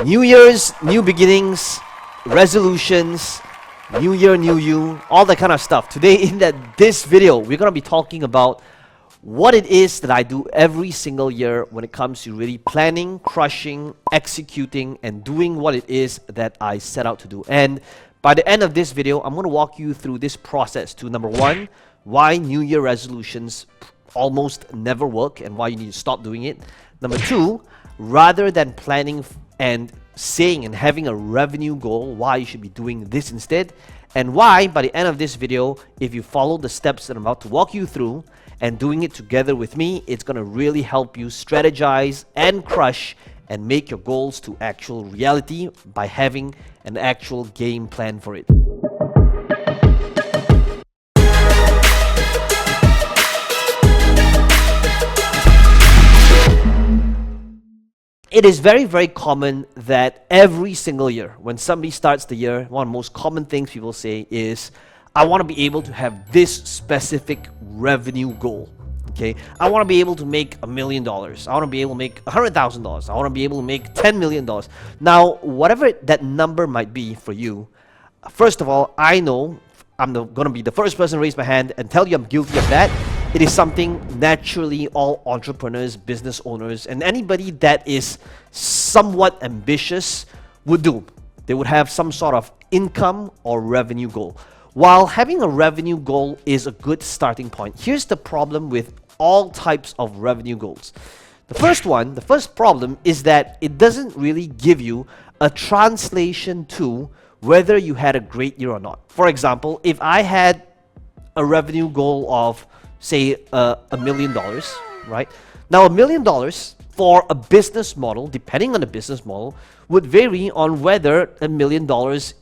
New Year's, new beginnings, resolutions, new year, new you, all that kind of stuff. Today in this video, we're going to be talking about what it is that I do every single year when it comes to really planning, crushing, executing, and doing what it is that I set out to do. And by the end of this video, I'm going to walk you through this process to number one, why New Year resolutions almost never work and why you need to stop doing it. Number two, rather than planning and saying and having a revenue goal, why you should be doing this instead, and why by the end of this video, if you follow the steps that I'm about to walk you through and doing it together with me, it's going to really help you strategize and crush and make your goals to actual reality by having an actual game plan for it. It is very, very common that every single year, when somebody starts the year, one of the most common things people say is, I want to be able to have this specific revenue goal. Okay, I want to be able to make $1 million. I want to be able to make $100,000. I want to be able to make $10 million. Now, whatever that number might be for you, first of all, I know I'm going to be the first person to raise my hand and tell you I'm guilty of that. It is something naturally all entrepreneurs, business owners, and anybody that is somewhat ambitious would do. They would have some sort of income or revenue goal. While having a revenue goal is a good starting point, here's the problem with all types of revenue goals. The first problem is that it doesn't really give you a translation to whether you had a great year or not. For example, if I had a revenue goal of say $1 million, right? Now $1 million for a business model, depending on the business model, would vary on whether $1 million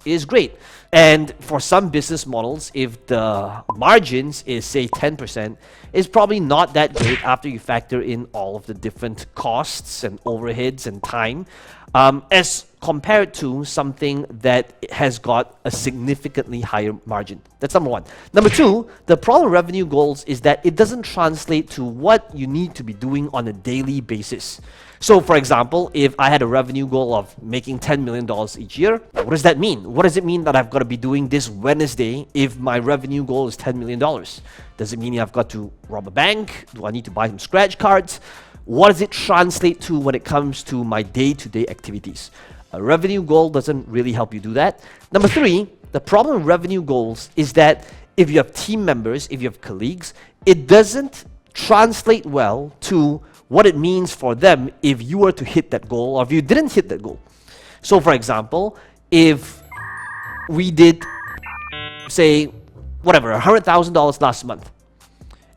is great. And for some business models, if the margins is say 10%, it's probably not that great after you factor in all of the different costs and overheads and time, as compared to something that has got a significantly higher margin. That's number one. Number two, the problem with revenue goals is that it doesn't translate to what you need to be doing on a daily basis. So for example, if I had a revenue goal of making $10 million each year, what does that mean? What does it mean that I've got to be doing this Wednesday if my revenue goal is $10 million? Does it mean I've got to rob a bank? Do I need to buy some scratch cards? What does it translate to when it comes to my day-to-day activities? A revenue goal doesn't really help you do that. Number three, the problem with revenue goals is that if you have team members, if you have colleagues, it doesn't translate well to what it means for them if you were to hit that goal or if you didn't hit that goal. So for example, if we did, say, whatever, $100,000 last month,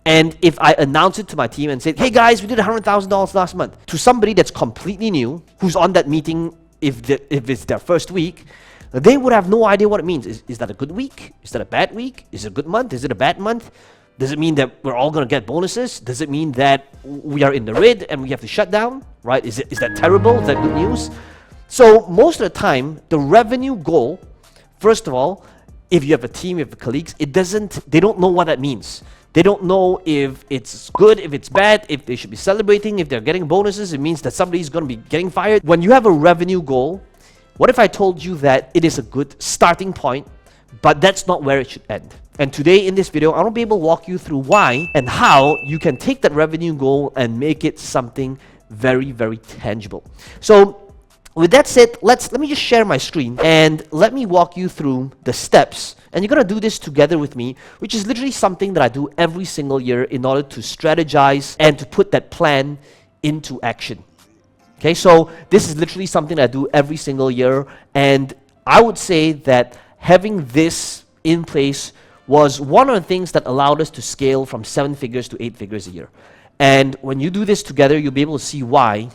and if I announce it to my team and say, hey guys, we did $100,000 last month, to somebody that's completely new, who's on that meeting if it's their first week, they would have no idea what it means. Is that a good week? Is that a bad week? Is it a good month? Is it a bad month? Does it mean that we're all going to get bonuses? Does it mean that we are in the red and we have to shut down? Right? Is that terrible? Is that good news? So most of the time, the revenue goal, first of all, if you have a team, you have colleagues, they don't know what that means. They don't know if it's good, if it's bad, if they should be celebrating, if they're getting bonuses. It means that somebody's going to be getting fired. When you have a revenue goal, what if I told you that it is a good starting point, but that's not where it should end? And today in this video, I want to be able to walk you through why and how you can take that revenue goal and make it something very, very tangible. So with that said, let me just share my screen and let me walk you through the steps. And you're going to do this together with me, which is literally something that I do every single year in order to strategize and to put that plan into action. Okay, so this is literally something that I do every single year. And I would say that having this in place was one of the things that allowed us to scale from 7 figures to 8 figures a year. And when you do this together, you'll be able to see why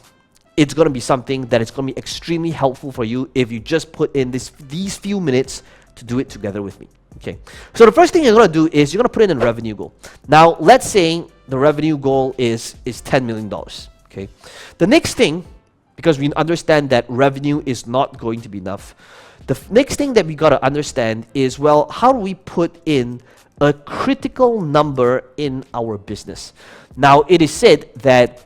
it's going to be something that is going to be extremely helpful for you if you just put in these few minutes to do it together with me. Okay, so the first thing you're going to do is you're going to put in a revenue goal. Now, let's say the revenue goal is $10 million. Okay, the next thing, because we understand that revenue is not going to be enough, the next thing that we got to understand is, well, how do we put in a critical number in our business? Now, it is said that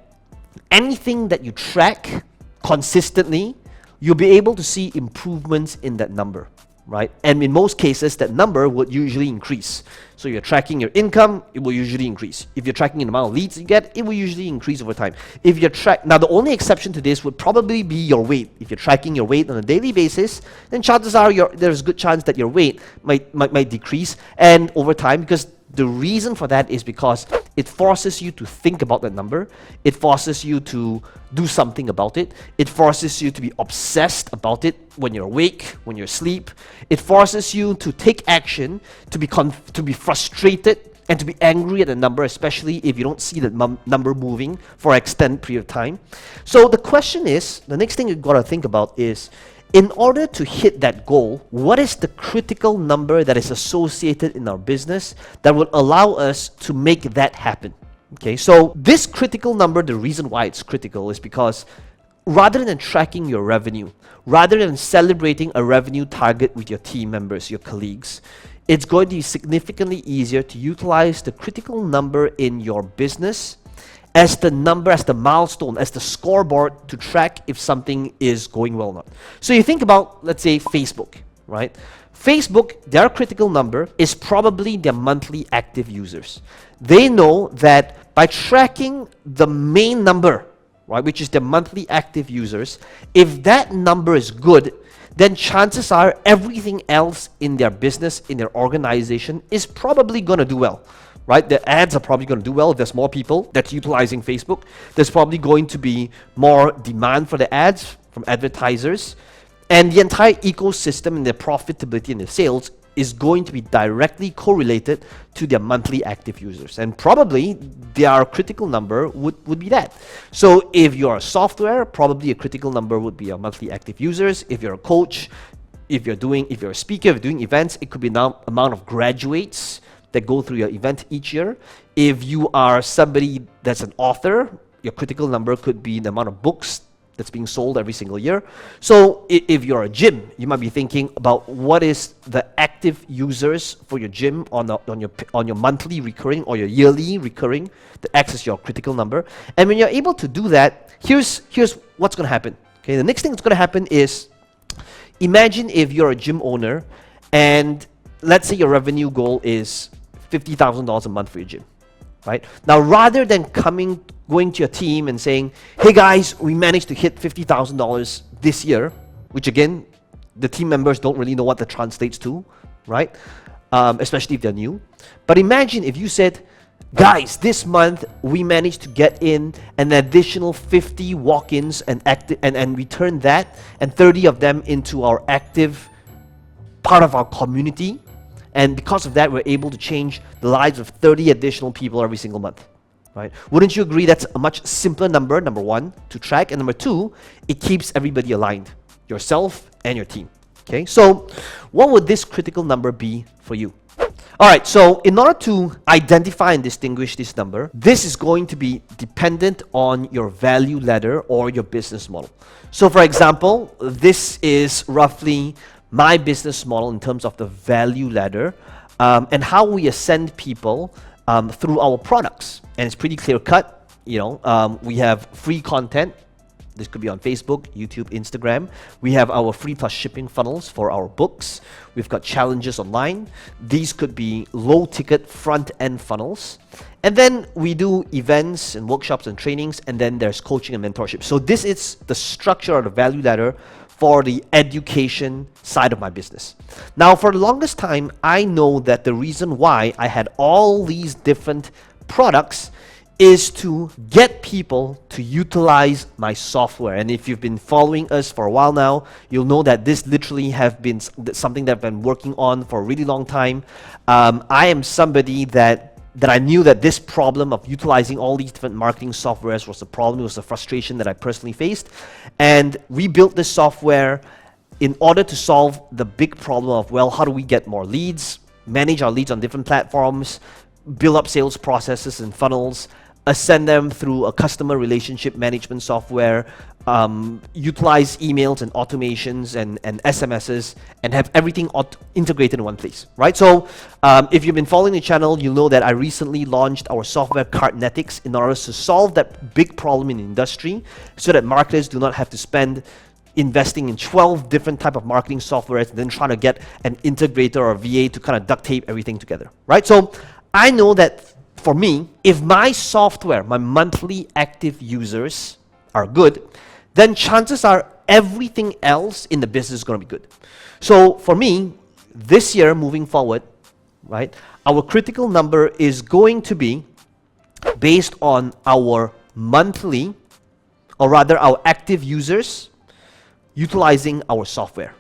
anything that you track consistently you'll be able to see improvements in that number, right? And in most cases, that number would usually increase. So you're tracking your income, it will usually increase. If you're tracking the amount of leads you get, it will usually increase over time. If you're now the only exception to this would probably be your weight. If you're tracking your weight on a daily basis, then chances are there's a good chance that your weight might decrease and over time, because the reason for that is because it forces you to think about that number. It forces you to do something about it. It forces you to be obsessed about it when you're awake, when you're asleep. It forces you to take action, to be frustrated, and to be angry at the number, especially if you don't see the number moving for an extended period of time. So the question is, the next thing you've got to think about is, in order to hit that goal, what is the critical number that is associated in our business that will allow us to make that happen? Okay, so this critical number, the reason why it's critical is because rather than tracking your revenue, rather than celebrating a revenue target with your team members, your colleagues, it's going to be significantly easier to utilize the critical number in your business as the number, as the milestone, as the scoreboard to track if something is going well or not. So you think about, let's say, Facebook, right? Facebook, their critical number is probably their monthly active users. They know that by tracking the main number, right, which is their monthly active users, if that number is good, then chances are everything else in their business, in their organization, is probably going to do well. Right? The ads are probably going to do well if there's more people that's utilizing Facebook. There's probably going to be more demand for the ads from advertisers. And the entire ecosystem and their profitability and their sales is going to be directly correlated to their monthly active users. And probably their critical number would be that. So if you're a software, probably a critical number would be your monthly active users. If you're a coach, if you're a speaker, if you're doing events, it could be the amount of graduates that go through your event each year. If you are somebody that's an author, your critical number could be the amount of books that's being sold every single year. So if you're a gym, you might be thinking about what is the active users for your gym on your monthly recurring or your yearly recurring that acts as your critical number. And when you're able to do that, here's what's going to happen. Okay, the next thing that's going to happen is, imagine if you're a gym owner and let's say your revenue goal is $50,000 a month for your gym, right? Now, rather than going to your team and saying, hey guys, we managed to hit $50,000 this year, which again, the team members don't really know what that translates to, right? Especially if they're new. But imagine if you said, guys, this month we managed to get in an additional 50 walk-ins and we turned that and 30 of them into our active part of our community. And because of that, we're able to change the lives of 30 additional people every single month, right? Wouldn't you agree that's a much simpler number, number one, to track? And number two, it keeps everybody aligned, yourself and your team, okay? So what would this critical number be for you? All right, so in order to identify and distinguish this number, this is going to be dependent on your value ladder or your business model. So for example, this is roughly my business model in terms of the value ladder and how we ascend people through our products. And it's pretty clear cut. We have free content. This could be on Facebook, YouTube, Instagram. We have our free plus shipping funnels for our books. We've got challenges online. These could be low ticket front end funnels. And then we do events and workshops and trainings, and then there's coaching and mentorship. So this is the structure of the value ladder for the education side of my business. Now, for the longest time, I know that the reason why I had all these different products is to get people to utilize my software. And if you've been following us for a while now, you'll know that this literally have been something that I've been working on for a really long time. I am somebody that I knew that this problem of utilizing all these different marketing softwares was a problem, it was a frustration that I personally faced. And we built this software in order to solve the big problem of, well, how do we get more leads, manage our leads on different platforms, build up sales processes and funnels, ascend them through a customer relationship management software, utilize emails and automations and SMSs, and have everything integrated in one place, right? So if you've been following the channel, you'll know that I recently launched our software Cardnetics in order to solve that big problem in the industry so that marketers do not have to spend investing in 12 different type of marketing softwares and then trying to get an integrator or a VA to kind of duct tape everything together, right? So I know that for me, if my software, my monthly active users are good, then chances are everything else in the business is going to be good. So for me, this year moving forward, right, our critical number is going to be based on our monthly, or rather our active users utilizing our software,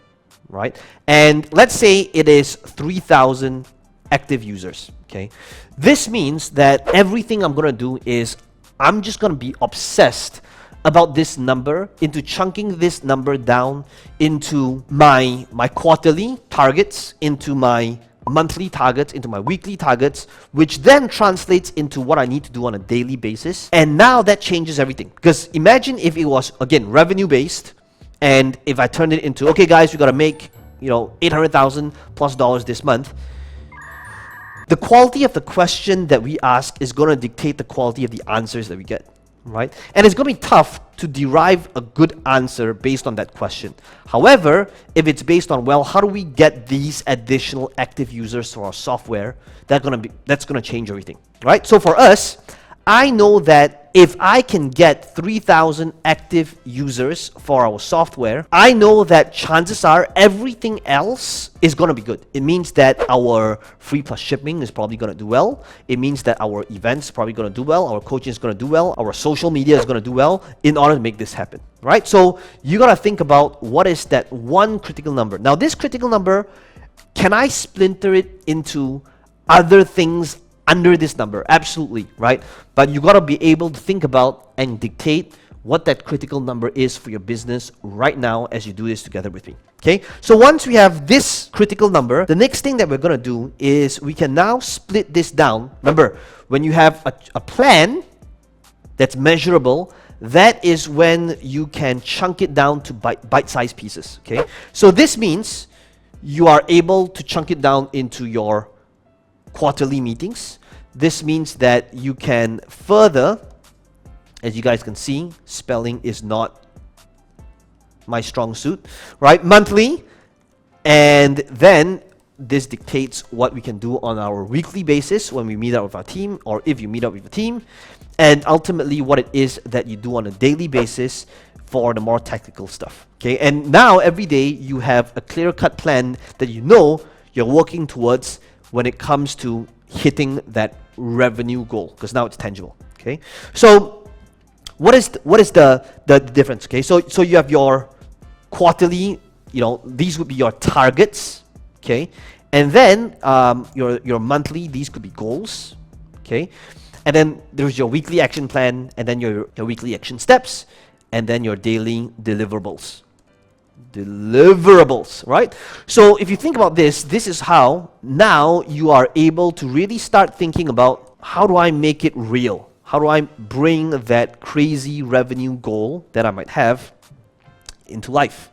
right? And let's say it is 3,000 active users, okay? This means that everything I'm gonna do is I'm just gonna be obsessed about this number, into chunking this number down into my quarterly targets, into my monthly targets, into my weekly targets, which then translates into what I need to do on a daily basis. And now that changes everything. Because imagine if it was, again, revenue based, and if I turned it into, okay guys, we gotta make, $800,000 plus this month. The quality of the question that we ask is gonna dictate the quality of the answers that we get, right? And it's gonna be tough to derive a good answer based on that question. However, if it's based on, well, how do we get these additional active users to our software, that's gonna change everything, right? So for us, I know that if I can get 3,000 active users for our software, I know that chances are everything else is going to be good. It means that our free plus shipping is probably going to do well. It means that our events are probably going to do well. Our coaching is going to do well. Our social media is going to do well in order to make this happen, right? So you got to think about what is that one critical number. Now, this critical number, can I splinter it into other things under this number? Absolutely, right? But you got to be able to think about and dictate what that critical number is for your business right now as you do this together with me. Okay, so once we have this critical number, the next thing that we're going to do is we can now split this down. Remember, when you have a plan that's measurable, that is when you can chunk it down to bite-sized pieces. Okay, so this means you are able to chunk it down into your quarterly meetings. This means that you can further, as you guys can see, spelling is not my strong suit, right? Monthly, and then this dictates what we can do on our weekly basis when we meet up with our team, or if you meet up with a team, and ultimately what it is that you do on a daily basis for the more technical stuff. Okay, and now every day you have a clear-cut plan that you know you're working towards when it comes to hitting that revenue goal, because now it's tangible. Okay, so what is the difference? Okay, so you have your quarterly, these would be your targets. Okay, and then your monthly, these could be goals. Okay, and then there's your weekly action plan, and then your weekly action steps, and then your daily deliverables, right? So if you think about this is how now you are able to really start thinking about, how do I make it real? How do I bring that crazy revenue goal that I might have into life,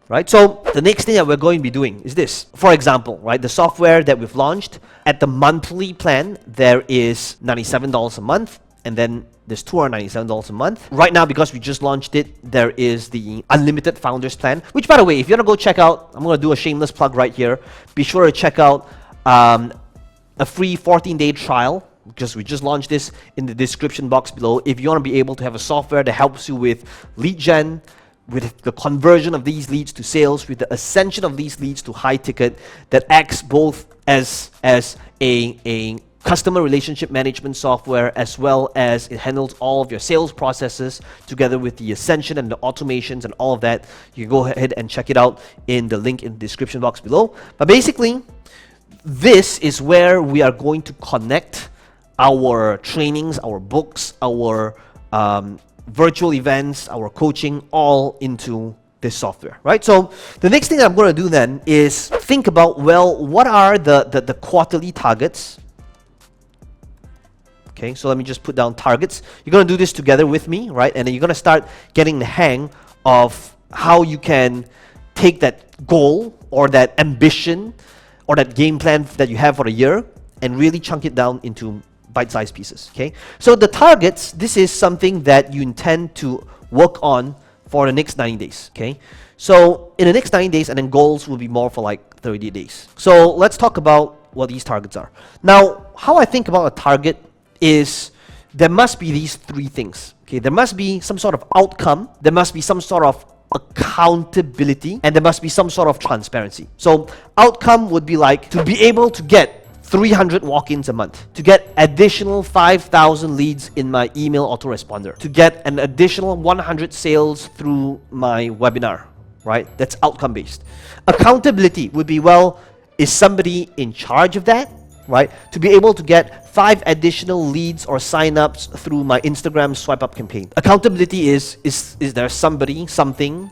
right? So the next thing that we're going to be doing is this. For example, right, the software that we've launched, at the monthly plan, there is $97 a month, and then there's $297 a month. Right now, because we just launched it, there is the Unlimited Founders Plan, which, by the way, if you want to go check out, I'm going to do a shameless plug right here. Be sure to check out a free 14-day trial, because we just launched this, in the description box below. If you want to be able to have a software that helps you with lead gen, with the conversion of these leads to sales, with the ascension of these leads to high ticket, that acts both as a customer relationship management software, as well as it handles all of your sales processes together with the ascension and the automations and all of that. You can go ahead and check it out in the link in the description box below. But basically, this is where we are going to connect our trainings, our books, our virtual events, our coaching, all into this software, right? So the next thing that I'm going to do then is think about, well, what are the quarterly targets? Okay, so let me just put down targets. You're going to do this together with me, right? And then you're going to start getting the hang of how you can take that goal or that ambition or that game plan that you have for a year and really chunk it down into bite-sized pieces, okay? So the targets, this is something that you intend to work on for the next 90 days, okay? So in the next 90 days, and then goals will be more for like 30 days. So let's talk about what these targets are. Now, how I think about a target is there must be these three things, okay? There must be some sort of outcome, there must be some sort of accountability, and there must be some sort of transparency. So outcome would be like to be able to get 300 walk-ins a month, to get additional 5,000 leads in my email autoresponder, to get an additional 100 sales through my webinar, right? That's outcome based. Accountability would be, well, is somebody in charge of that, right? To be able to get 5 additional leads or sign-ups through my Instagram swipe up campaign. Accountability is there somebody, something,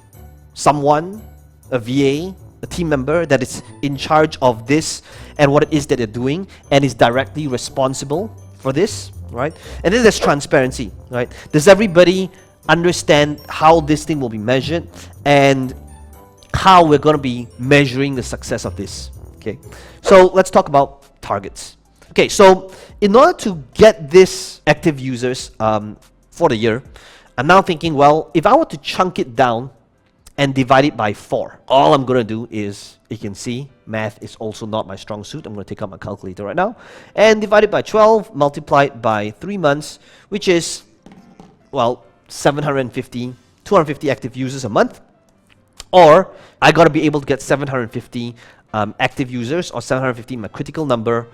someone, a VA, a team member that is in charge of this and what it is that they're doing and is directly responsible for this, right? And then there's transparency, right? Does everybody understand how this thing will be measured and how we're going to be measuring the success of this, okay? So let's talk about targets. Okay, so in order to get this active users for the year, I'm now thinking, well, if I were to chunk it down and divide it by 4, all I'm going to do is, you can see, math is also not my strong suit. I'm going to take out my calculator right now, and divide it by 12, multiplied by 3 months, which is, well, 250 active users a month. Or I got to be able to get 750 active users, or 750, my critical number,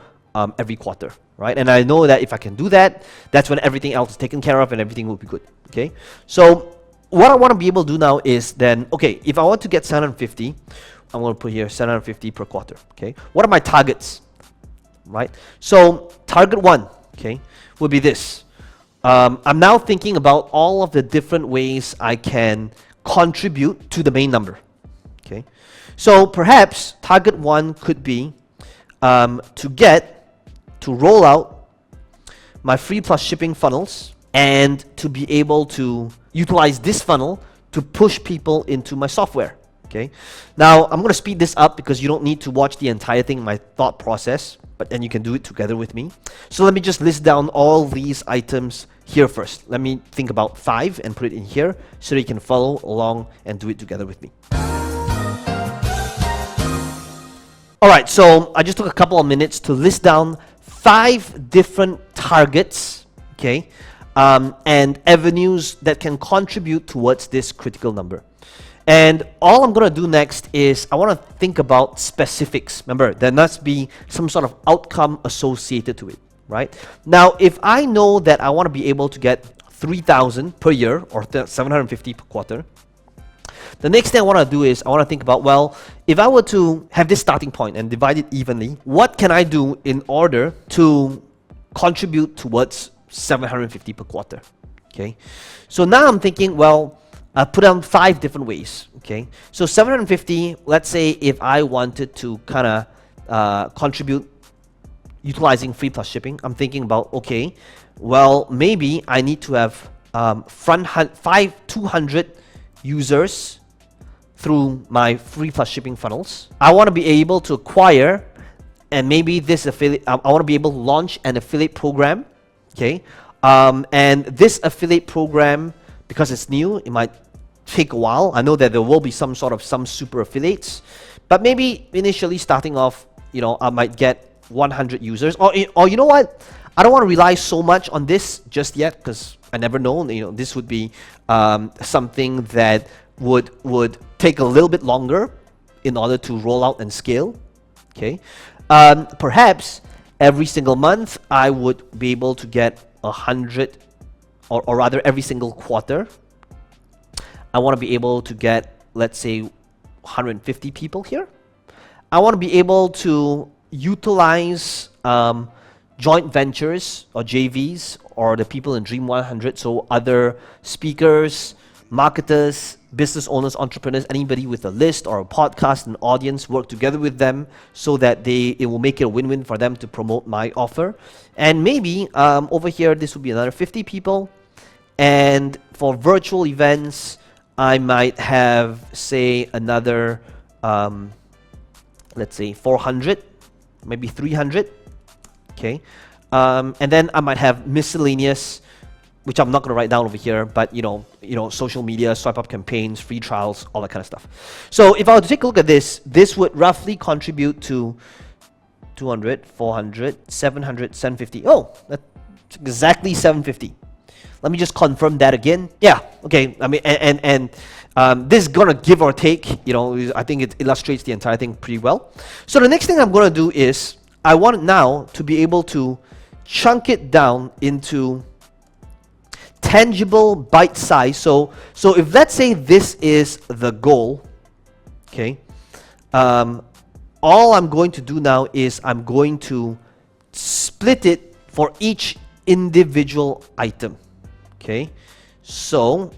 every quarter, right? And I know that if I can do that, that's when everything else is taken care of and everything will be good, okay? So what I want to be able to do now is then, okay, if I want to get 750, I'm going to put here 750 per quarter, okay? What are my targets, right? So target 1, okay, would be this. I'm now thinking about all of the different ways I can contribute to the main number, okay? So perhaps target 1 could be to roll out my free plus shipping funnels and to be able to utilize this funnel to push people into my software, okay? Now, I'm going to speed this up because you don't need to watch the entire thing, my thought process, but then you can do it together with me. So let me just list down all these items here first. Let me think about 5 and put it in here so that you can follow along and do it together with me. Alright, so I just took a couple of minutes to list down 5 different targets, okay, and avenues that can contribute towards this critical number. And all I'm going to do next is I want to think about specifics. Remember, there must be some sort of outcome associated to it, right? Now, if I know that I want to be able to get 3,000 per year or 750 per quarter, the next thing I want to do is I want to think about, well, if I were to have this starting point and divide it evenly, what can I do in order to contribute towards 750 per quarter, okay? So now I'm thinking, well, I put down 5 different ways, okay? So 750, let's say if I wanted to kind of contribute utilizing free plus shipping, I'm thinking about, okay, well, maybe I need to have 200 users through my free plus shipping funnels. I want to be able to acquire, and maybe this affiliate, I want to be able to launch an affiliate program, okay? And this affiliate program, because it's new, it might take a while. I know that there will be some super affiliates, but maybe initially starting off, you know, I might get 100 users, or you know what? I don't want to rely so much on this just yet because I never know. You know, this would be something that would take a little bit longer in order to roll out and scale, okay? Perhaps every single month I would be able to get 100, or rather every single quarter I want to be able to get, let's say, 150 people here. I want to be able to utilize joint ventures or JVs or the people in Dream 100, so other speakers, marketers, business owners, entrepreneurs, anybody with a list or a podcast, an audience, work together with them so that it will make it a win-win for them to promote my offer. And maybe over here, this will be another 50 people. And for virtual events, I might have, say, another, let's say 400, maybe 300, okay? And then I might have miscellaneous, which I'm not going to write down over here, but social media, swipe up campaigns, free trials, all that kind of stuff. So if I were to take a look at this, this would roughly contribute to 200, 400, 700, 750. Oh, that's exactly 750. Let me just confirm that again. Yeah, okay. I mean, this is gonna give or take. I think it illustrates the entire thing pretty well. So the next thing I'm gonna do is I want now to be able to chunk it down into tangible bite size. So if let's say this is the goal, okay, all I'm going to do now is I'm going to split it for each individual item. Okay, so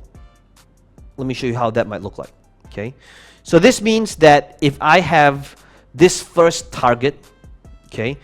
let me show you how that might look like. Okay, so this means that if I have this first target, okay,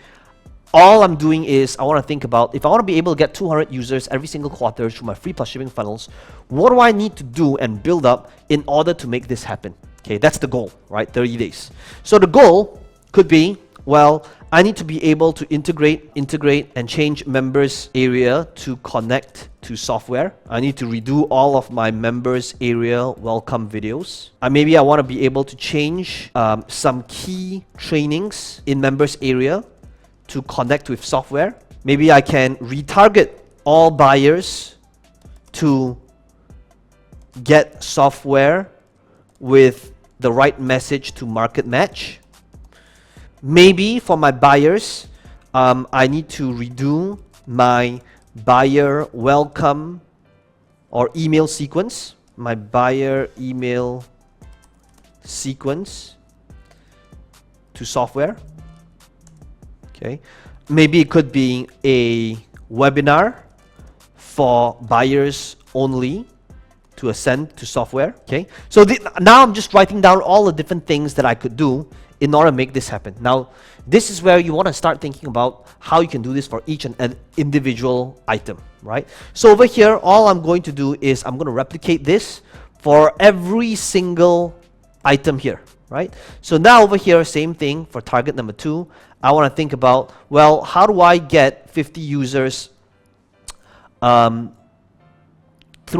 all I'm doing is I want to think about, if I want to be able to get 200 users every single quarter through my free plus shipping funnels, what do I need to do and build up in order to make this happen? Okay, that's the goal, right? 30 days. So the goal could be, well, I need to be able to integrate and change members area to connect to software. I need to redo all of my members area welcome videos. Maybe I want to be able to change some key trainings in members area to connect with software. Maybe I can retarget all buyers to get software with the right message to market match. Maybe for my buyers, I need to redo my buyer welcome or email sequence, my buyer email sequence to software. Okay, maybe it could be a webinar for buyers only to ascend to software. Okay, so now I'm just writing down all the different things that I could do in order to make this happen. Now, this is where you want to start thinking about how you can do this for each and an individual item, right? So over here, all I'm going to do is I'm going to replicate this for every single item here, right? So now over here, same thing for target number 2. I want to think about, well, how do I get 50 users through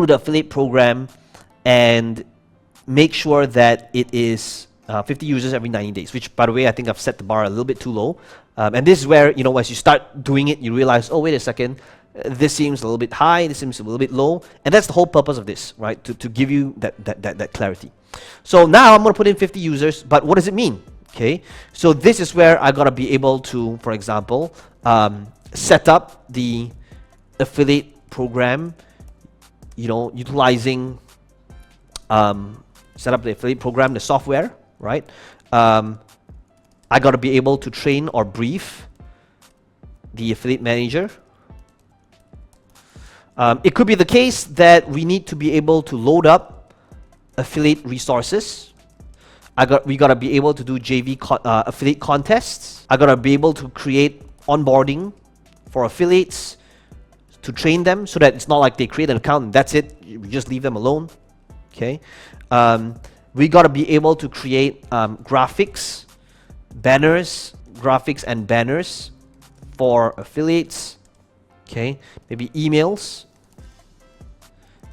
the affiliate program and make sure that it is 50 users every 90 days, which, by the way, I think I've set the bar a little bit too low. And this is where, as you start doing it, you realize, oh, wait a second, this seems a little bit high, this seems a little bit low. And that's the whole purpose of this, right? To give you that clarity. So now I'm going to put in 50 users, but what does it mean? Okay, so this is where I got to be able to, for example, set up the affiliate program, utilizing, set up the affiliate program, the software, right? I got to be able to train or brief the affiliate manager. It could be the case that we need to be able to load up affiliate resources. We got to be able to do JV affiliate contests. I got to be able to create onboarding for affiliates to train them so that it's not like they create an account and that's it. We just leave them alone. Okay. We got to be able to create graphics and banners for affiliates. Okay, maybe emails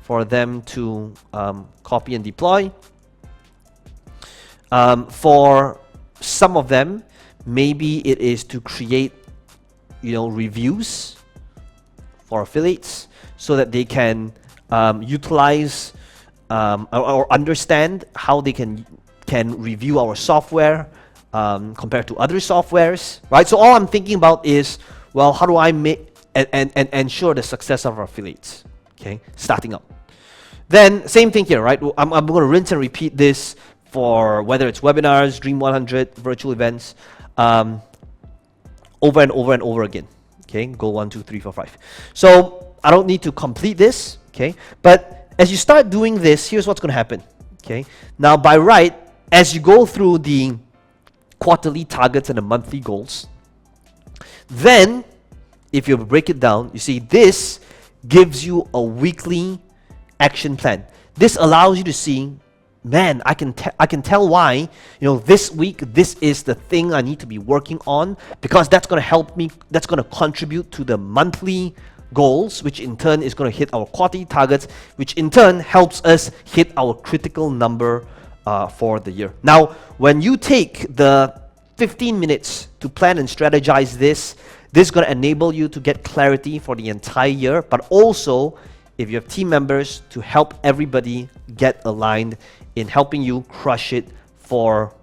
for them to copy and deploy. For some of them, maybe it is to create, reviews for affiliates so that they can utilize or understand how they can review our software compared to other softwares, right? So all I'm thinking about is, well, how do I make and ensure the success of our affiliates, okay, starting up. Then same thing here, right? I'm going to rinse and repeat this for whether it's webinars, Dream 100, virtual events, over and over and over again. Okay, goal 1, 2, 3, 4, 5. So I don't need to complete this, okay? But as you start doing this, here's what's going to happen, okay? Now, by right, as you go through the quarterly targets and the monthly goals, then if you break it down, you see this gives you a weekly action plan. This allows you to see, man, I can tell why, this week, this is the thing I need to be working on because that's going to help me, that's going to contribute to the monthly goals, which in turn is going to hit our quarterly targets, which in turn helps us hit our critical number for the year. Now, when you take the 15 minutes to plan and strategize this is going to enable you to get clarity for the entire year, but also, if you have team members, to help everybody get aligned in helping you crush it for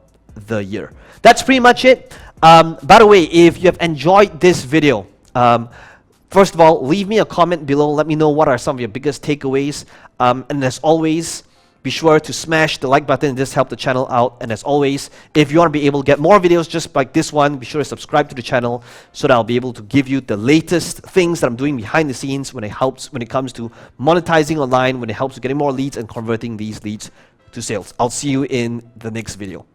the year. That's pretty much it. By the way, if you have enjoyed this video, first of all, leave me a comment below. Let me know what are some of your biggest takeaways. And as always, be sure to smash the like button and just help the channel out. And as always, if you want to be able to get more videos just like this one, be sure to subscribe to the channel so that I'll be able to give you the latest things that I'm doing behind the scenes when it comes to monetizing online, when it helps with getting more leads and converting these leads to sales. I'll see you in the next video.